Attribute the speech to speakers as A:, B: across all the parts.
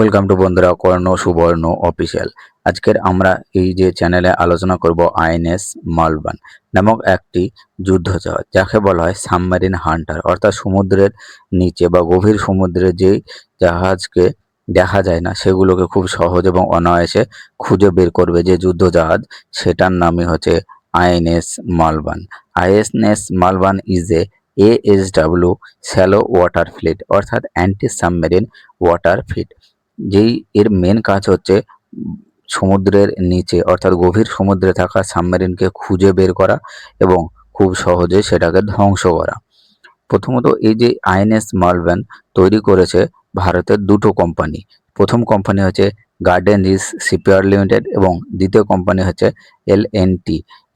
A: Welcome to বন্ধুরা কর্ণ সুবর্ণ official. আজকের আমরা এই যে চ্যানেলে আলোচনা করব আইএনএস মালবান নামক একটি যুদ্ধজাহাজ, যাকে বলা হয় সাবমেরিন হান্টার, অর্থাৎ সমুদ্রের নিচে বা গভীর সমুদ্রে যে জাহাজকে দেখা যায় না সেগুলোকে খুব সহজ এবং অনায়াসে খুঁজে বের করবে যে যুদ্ধজাহাজ, সেটার নামই হচ্ছে INS Malvan. INS Malvan is ASW shallow water fleet, অর্থাৎ অ্যান্টি সাবমেরিন ওয়াটার ফ্লিট। যেই এর মেন কাজ হচ্ছে সমুদ্রের নিচে অর্থাৎ গভীর সমুদ্রে থাকা সাবমেরিনকে খুঁজে বের করা এবং খুব সহজে সেটাকে ধ্বংস করা। প্রথমত এই যে আইএনএস মালবান তৈরি করেছে ভারতের দুটো কোম্পানি। প্রথম কোম্পানি হচ্ছে গার্ডেন রিচ শিপইয়ার্ড লিমিটেড এবং দ্বিতীয় কোম্পানি হচ্ছে LNT।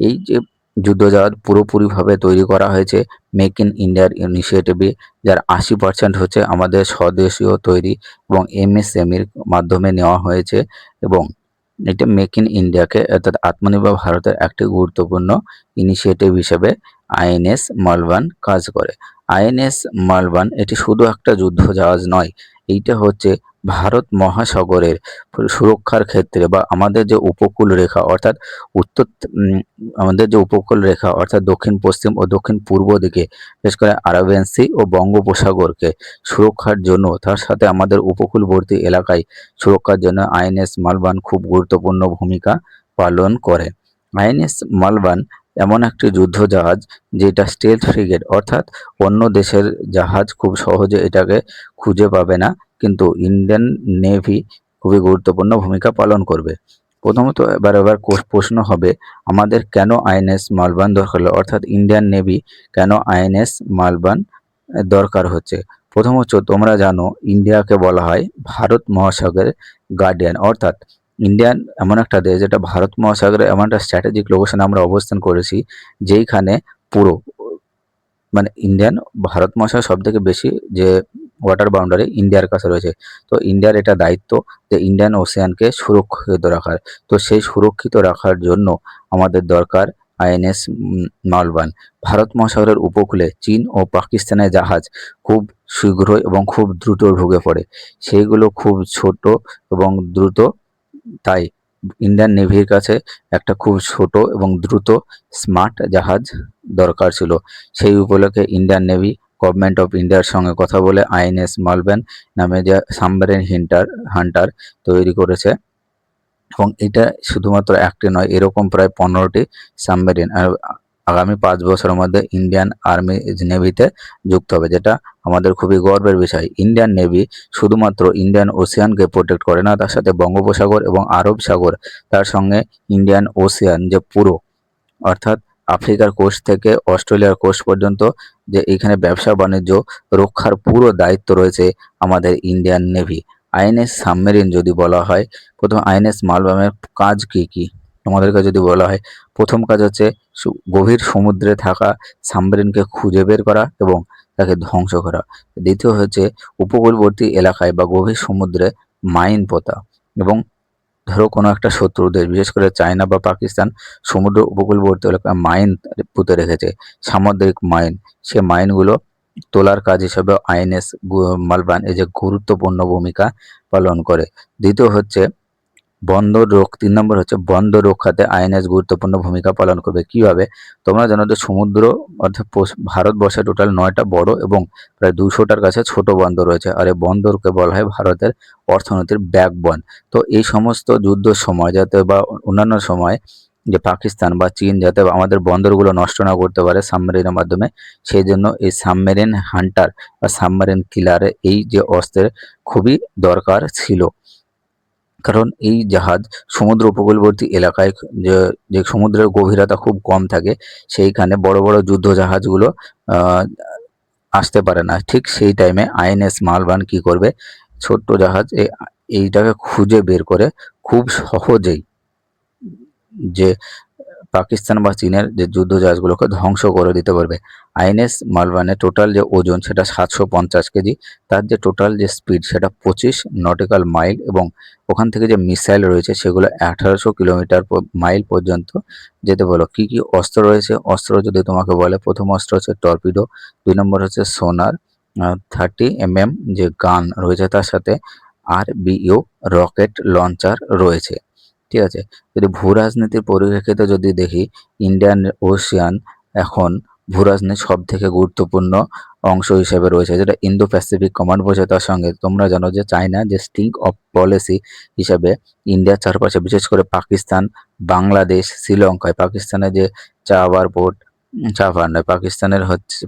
A: এই যে যুদ্ধজাহাজ পুরোপুরিভাবে তৈরি করা হয়েছে মেক ইন ইন্ডিয়ার ইনিশিয়েটিভে, যার 80% হচ্ছে আমাদের স্বদেশীয় তৈরি এবং MSMEর মাধ্যমে নেওয়া হয়েছে। এবং এটা মেক ইন ইন্ডিয়াকে অর্থাৎ আত্মনির্ভর ভারতের একটি গুরুত্বপূর্ণ ইনিশিয়েটিভ হিসেবে আইএনএস মালবান কাজ করে। আইএনএস মালবান এটি শুধু একটা যুদ্ধজাহাজ নয়, এইটা হচ্ছে ভারত মহাসাগরের সুরক্ষার ক্ষেত্রে বা আমাদের যে উপকূল রেখা অর্থাৎ উত্তর আমাদের যে উপকূল রেখা অর্থাৎ দক্ষিণ পশ্চিম ও দক্ষিণ পূর্ব দিকে, বিশেষ করে আরাবিয়ান সি ও বঙ্গোপসাগরকে সুরক্ষার জন্য, তার সাথে আমাদের উপকূলবর্তী এলাকায় সুরক্ষার জন্য আইএনএস মালবান খুব গুরুত্বপূর্ণ ভূমিকা পালন করে। আইএনএস মালবান এমন একটি যুদ্ধজাহাজ যেটা স্টেলথ ফ্রিগেট, অর্থাৎ অন্য দেশের জাহাজ খুব সহজে এটাকে খুঁজে পাবে না, কিন্তু ইন্ডিয়ান নেভি খুবই গুরুত্বপূর্ণ ভূমিকা পালন করবে। প্রথমত এবার প্রশ্ন হবে আমাদের কেন আইএনএস মালবান দরকার হলো, অর্থাৎ ইন্ডিয়ান নেভি কেন আইএনএস মালবান দরকার হচ্ছে। প্রথমত তোমরা জানো ইন্ডিয়াকে বলা হয় ভারত মহাসাগরের গার্ডিয়ান, অর্থাৎ ইন্ডিয়ান এমন একটা দেশ যেটা ভারত মহাসাগরের এমন একটা স্ট্র্যাটেজিক লোকেশনে আমরা অবস্থান করেছি, যেইখানে পুরো মানে ইন্ডিয়ান ভারত মহাসাগর সব থেকে বেশি যে ওয়াটার বাউন্ডারি ইন্ডিয়ার কাছে রয়েছে। তো ইন্ডিয়ার এটা দায়িত্ব যে ইন্ডিয়ান ওশিয়ানকে সুরক্ষিত রাখার। তো সেই সুরক্ষিত রাখার জন্য আমাদের দরকার আইএনএস মালবান। ভারত মহাসাগরের উপকূলে চীন ও পাকিস্তানের জাহাজ খুব শীঘ্রই এবং খুব দ্রুত ঢুকে পড়ে, সেইগুলো খুব ছোট এবং দ্রুত। তাই ইন্ডিয়ান নেভির কাছে একটা খুব ছোট এবং দ্রুত স্মার্ট জাহাজ দরকার ছিল। সেই উপলক্ষে ইন্ডিয়ান নেভি গভর্নমেন্ট অফ ইন্ডিয়ার সঙ্গে কথা বলে আইএনএস মালবান নামে যে সাবমেরিন হান্টার তৈরি করেছে। এবং এটা শুধুমাত্র একটি নয়, এরকম প্রায় 15টি সাবমেরিন আগামী 5 বছরের মধ্যে ইন্ডিয়ান আর্মি নেভিতে যুক্ত হবে, যেটা আমাদের খুবই গর্বের বিষয়। ইন্ডিয়ান নেভি শুধুমাত্র ইন্ডিয়ান ওশিয়ানকে প্রোটেক্ট করে না, তার সাথে বঙ্গোপসাগর এবং আরব সাগর, তার সঙ্গে ইন্ডিয়ান ওশিয়ান যে পুরো অর্থাৎ আফ্রিকার কোস্ট থেকে অস্ট্রেলিয়ার কোস্ট পর্যন্ত যে এখানে ব্যবসা বাণিজ্য রক্ষার পুরো দায়িত্ব রয়েছে আমাদের ইন্ডিয়ান নেভি। আইএনএস সাবমেরিন যদি বলা হয়, প্রথম আইএনএস মালবানের কাজ কি কি তোমাদেরকে যদি বলা হয়, প্রথম কাজ হচ্ছে গভীর সমুদ্রে থাকা সাবমেরিনকে খুঁজে বের করা এবং তাকে ধ্বংস করা। দ্বিতীয় হচ্ছে উপকূলবর্তী এলাকায় বা গভীর সমুদ্রে মাইন পোতা, এবং ধরো কোনো একটা শত্রু দেশ বিশেষ করে চায়না বা পাকিস্তান সমুদ্র উপকূলবর্তী এলাকায় মাইন পুঁতে রেখেছে, সামুদ্রিক মাইন, সে মাইনগুলো তোলার কাজ হিসেবে আইএনএস মালবান এই যে গুরুত্বপূর্ণ ভূমিকা পালন করে। দ্বিতীয় হচ্ছে তিন নম্বর হচ্ছে বন্দর রক্ষাতে আইএনএস গুরুত্বপূর্ণ ভূমিকা পালন করবে। কিভাবে? তোমরা জানো যে সমুদ্র অর্থাৎ ভারতবর্ষে টোটাল 9টা বড় এবং প্রায় 200টার কাছে ছোট বন্দর রয়েছে, আর এই বন্দরকে বলা হয় ভারতের অর্থনীতির ব্যাকবোন। তো এই সমস্ত যুদ্ধের সময় যাতে বা অন্যান্য সময় যে পাকিস্তান বা চীন যাতে আমাদের বন্দরগুলো নষ্ট না করতে পারে সাবমেরিনের মাধ্যমে, সেই জন্য এই সাবমেরিন হান্টার বা সাবমেরিন কিলারে এই যে অস্ত্রের খুবই দরকার ছিল। কারণ এই জাহাজ সমুদ্র উপকূলবর্তী এলাকায় যে সমুদ্রের গভীরতা খুব কম থাকে, সেইখানে বড় বড় যুদ্ধ জাহাজগুলো আসতে পারে না। ঠিক সেই টাইমে আইএনএস মালবান কি করবে, ছোট্ট জাহাজ এইটাকে খুঁজে বের করে খুব সহজেই যে পাকিস্তান বা চীনের যে যুদ্ধ জাহাজগুলোকে ধ্বংস করে দিতে পারবে। আইএনএস মালবানের টোটাল যে ওজন সেটা 750 কেজি, তার যে টোটাল যে স্পিড সেটা 25 নটিক্যাল মাইল, এবং ওখান থেকে যে মিসাইল রয়েছে সেগুলো 1800 কিলোমিটার মাইল পর্যন্ত যেতে বলো। কি কি অস্ত্র রয়েছে? অস্ত্র যদি তোমাকে বলে, প্রথম অস্ত্র হচ্ছে টর্পিডো, 2 নম্বর হচ্ছে সোনার, 30 mm যে গান রয়েছে, তার সাথে RBU রকেট লঞ্চার রয়েছে। ঠিক আছে, যদি ভূ রাজনীতির পরিপ্রেক্ষিতে যদি দেখি, ইন্ডিয়ান ওশিয়ান এখন ভূ রাজনীতির সব থেকে গুরুত্বপূর্ণ অংশ হিসেবে রয়েছে, যেটা ইন্দো প্যাসিফিক কমান্ড বোঝে। তার সঙ্গে তোমরা জানো যে চায়না যে স্টিং অফ পলিসি হিসাবে ইন্ডিয়ার চারপাশে, বিশেষ করে পাকিস্তান, বাংলাদেশ, শ্রীলঙ্কায়, পাকিস্তানের যে চাবার পোর্ট, চাবার নয়,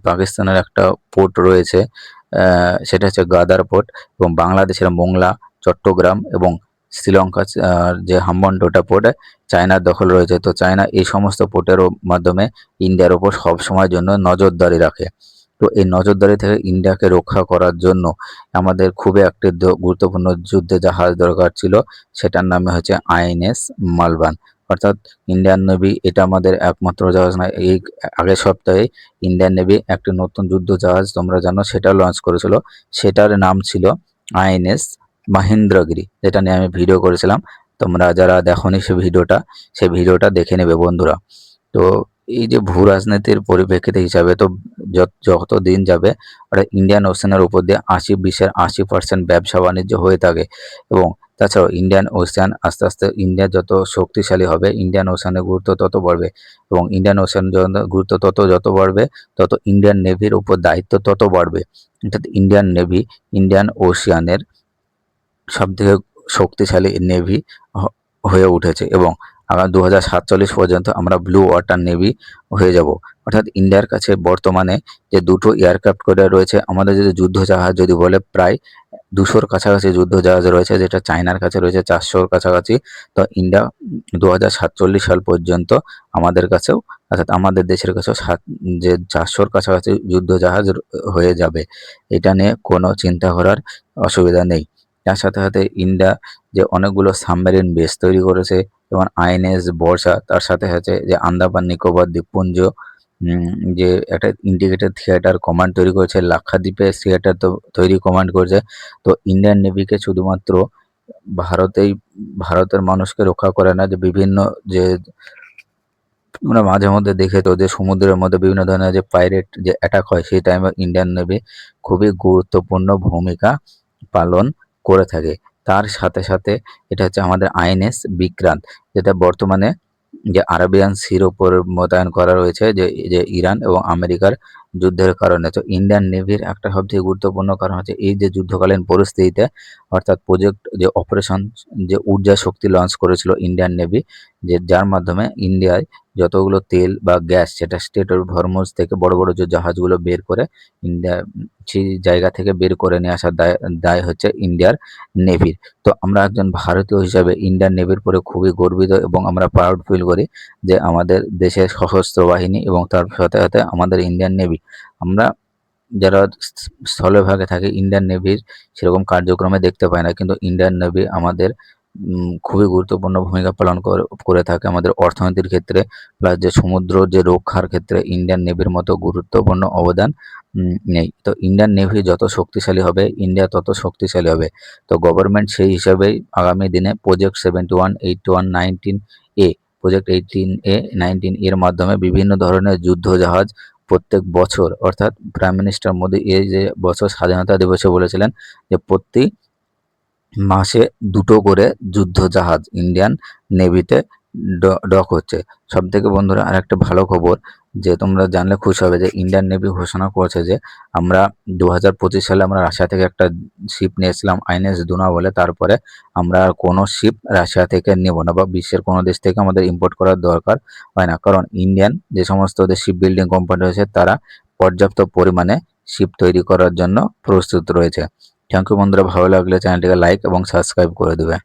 A: পাকিস্তানের একটা পোর্ট রয়েছে, সেটা হচ্ছে গাদার পোর্ট, এবং বাংলাদেশের মোংলা, চট্টগ্রাম এবং শ্রীলঙ্কা যে হাম্বনটোটা পোর্ট চায়নার দখল রয়েছে। তো চায়না এই সমস্ত পোর্টের মাধ্যমে ইন্ডিয়ার ওপর সবসময়ের জন্য নজরদারি রাখে। তো এই নজরদারি থেকে ইন্ডিয়াকে রক্ষা করার জন্য আমাদের খুবই একটি গুরুত্বপূর্ণ যুদ্ধে জাহাজ দরকার ছিল, সেটার নামে হচ্ছে INS মালবান। অর্থাৎ ইন্ডিয়ান নেভি এটা আমাদের একমাত্র জাহাজ নয়, এই আগের সপ্তাহে ইন্ডিয়ান নেভি একটি নতুন যুদ্ধ জাহাজ তোমরা জানো সেটা লঞ্চ করেছিল, সেটার নাম ছিল INS মাহেন্দ্রগিরি, যেটা নিয়ে আমি ভিডিও করেছিলাম। তোমরা যারা দেখোনি সেই ভিডিওটা দেখে নেবে বন্ধুরা। তো এই যে ভূ রাজনীতির পরিপ্রেক্ষিতে হিসাবে, তো যত দিন যাবে ইন্ডিয়ান ওশানের উপর দিয়ে 80% ব্যবসা বাণিজ্য হয়ে থাকে, এবং তাছাড়াও ইন্ডিয়ান ওশান আস্তে আস্তে ইন্ডিয়া যত শক্তিশালী হবে, ইন্ডিয়ান ওশানের গুরুত্ব তত বাড়বে, এবং ইন্ডিয়ান ওশান গুরুত্ব যত বাড়বে, তত ইন্ডিয়ান নেভির উপর দায়িত্ব তত বাড়বে। অর্থাৎ ইন্ডিয়ান নেভি ইন্ডিয়ান ওশিয়ানের সবথেকে শক্তিশালী নেভি হয়ে উঠেছে, এবং আগামী 2047 পর্যন্ত আমরা ব্লু ওয়াটার নেভি হয়ে যাব। অর্থাৎ ইন্ডিয়ার কাছে বর্তমানে যে দুটো এয়ারক্রাফট ক্যারিয়ার রয়েছে, আমাদের যদি যুদ্ধ জাহাজ যদি বলে প্রায় 200-র কাছাকাছি যুদ্ধ জাহাজ রয়েছে, যেটা চায়নার কাছে রয়েছে 400-র কাছাকাছি। তো ইন্ডিয়া 2047 সাল পর্যন্ত আমাদের কাছেও, অর্থাৎ আমাদের দেশের কাছেও যে 400-র কাছাকাছি যুদ্ধ জাহাজ হয়ে যাবে। এটা নিয়ে কোনো চিন্তা করার অসুবিধা নেই। তার সাথে সাথে ইন্ডিয়া যে অনেকগুলো সাবমেরিন বেস তৈরি করেছে, যেমন INS বর্ষা, তার সাথে সাথে যে আন্দামান নিকোবর দ্বীপপুঞ্জ যে একটা ইন্টিগ্রেটেড থিয়েটার কমান্ড তৈরি করেছে, লাক্ষাদ্বীপে থিয়েটার তো তৈরি কমান্ড করেছে। তো ইন্ডিয়ান নেভিকে শুধুমাত্র ভারতের মানুষকে রক্ষা করে না, যে বিভিন্ন যে আমরা মাঝে মধ্যে দেখে তো যে সমুদ্রের মধ্যে বিভিন্ন ধরনের যে পাইরেট যে অ্যাটাক হয়, সেই টাইমে ইন্ডিয়ান নেভি খুবই গুরুত্বপূর্ণ ভূমিকা পালন করে থাকে। তার সাথে সাথে এটা হচ্ছে আমাদের INS বিক্রান্ত, যেটা বর্তমানে যে আরাবিয়ান সির ওপর মোতায়েন করা রয়েছে, যে ইরান এবং আমেরিকার যুদ্ধের কারণে। তো ইন্ডিয়ান নেভির একটা সবথেকে গুরুত্বপূর্ণ কারণ হচ্ছে এই যে যুদ্ধকালীন পরিস্থিতিতে, অর্থাৎ প্রজেক্ট যে অপারেশন যে ঊর্জা শক্তি লঞ্চ করেছিল ইন্ডিয়ান নেভি, যার মাধ্যমে ইন্ডিয়ায় যতগুলো তেল বা গ্যাস, সেটা স্ট্রেট অফ হরমুজ থেকে বড় বড় যে জাহাজগুলো বের করে ইন্ডিয়া সেই জায়গা থেকে বের করে নিয়ে আসার দায় হচ্ছে ইন্ডিয়ার নেভির। তো আমরা একজন ভারতীয় হিসাবে ইন্ডিয়ান নেভির পরে খুবই গর্বিত, এবং আমরা প্রাউড ফিল করি যে আমাদের দেশের সশস্ত্র বাহিনী এবং তার সাথে সাথে আমাদের ইন্ডিয়ান নেভি, আমরা যারা স্থলভাগে থাকি ইন্ডিয়ান নেভির সেরকম কার্যক্রমে দেখতে পাই না, কিন্তু ইন্ডিয়ান নেভি আমাদের খুবই গুরুত্বপূর্ণ ভূমিকা পালন করে থাকে আমাদের অর্থনীতির ক্ষেত্রে, প্লাস যে সমুদ্র যে রক্ষার ক্ষেত্রে ইন্ডিয়ান নেভির মতো গুরুত্বপূর্ণ অবদান নেই। তো ইন্ডিয়ান নেভি যত শক্তিশালী হবে, ইন্ডিয়া তত শক্তিশালী হবে। তো গভর্নমেন্ট সেই হিসাবেই আগামী দিনে প্রজেক্ট 71, 81, 19A, প্রজেক্ট 18A, 19 এর মাধ্যমে বিভিন্ন ধরনের যুদ্ধ জাহাজ প্রত্যেক বছর, অর্থাৎ প্রাইম মিনিস্টার মোদী এই যে বছর স্বাধীনতা দিবসে বলেছিলেন যে প্রতি মাসে 2টো করে যুদ্ধ জাহাজ ইন্ডিয়ান নেভিতে ডক হচ্ছে। সবথেকে বন্ধুরা আরেকটা ভালো খবর, যে তোমরা জানলে খুশি হবে, যে ইন্ডিয়ান নেভি ঘোষণা করেছে যে আমরা 2025 সালে আমরা রাশিয়া থেকে একটা শিপ নিয়েছিলাম INS দুনা বলে, তারপরে আমরা আর কোনো শিপ রাশিয়া থেকে নেব না, বা বিশ্বের কোনো দেশ থেকে আমাদের ইম্পোর্ট করার দরকার হয় না, কারণ ইন্ডিয়ান যে সমস্ত ওদের শিপ বিল্ডিং কোম্পানি রয়েছে তারা পর্যাপ্ত পরিমাণে শিপ তৈরি করার জন্য প্রস্তুত রয়েছে। থ্যাংক ইউ বন্ধুরা, ভালো লাগলে চ্যানেলটিকে লাইক এবং সাবস্ক্রাইব করে দেবে।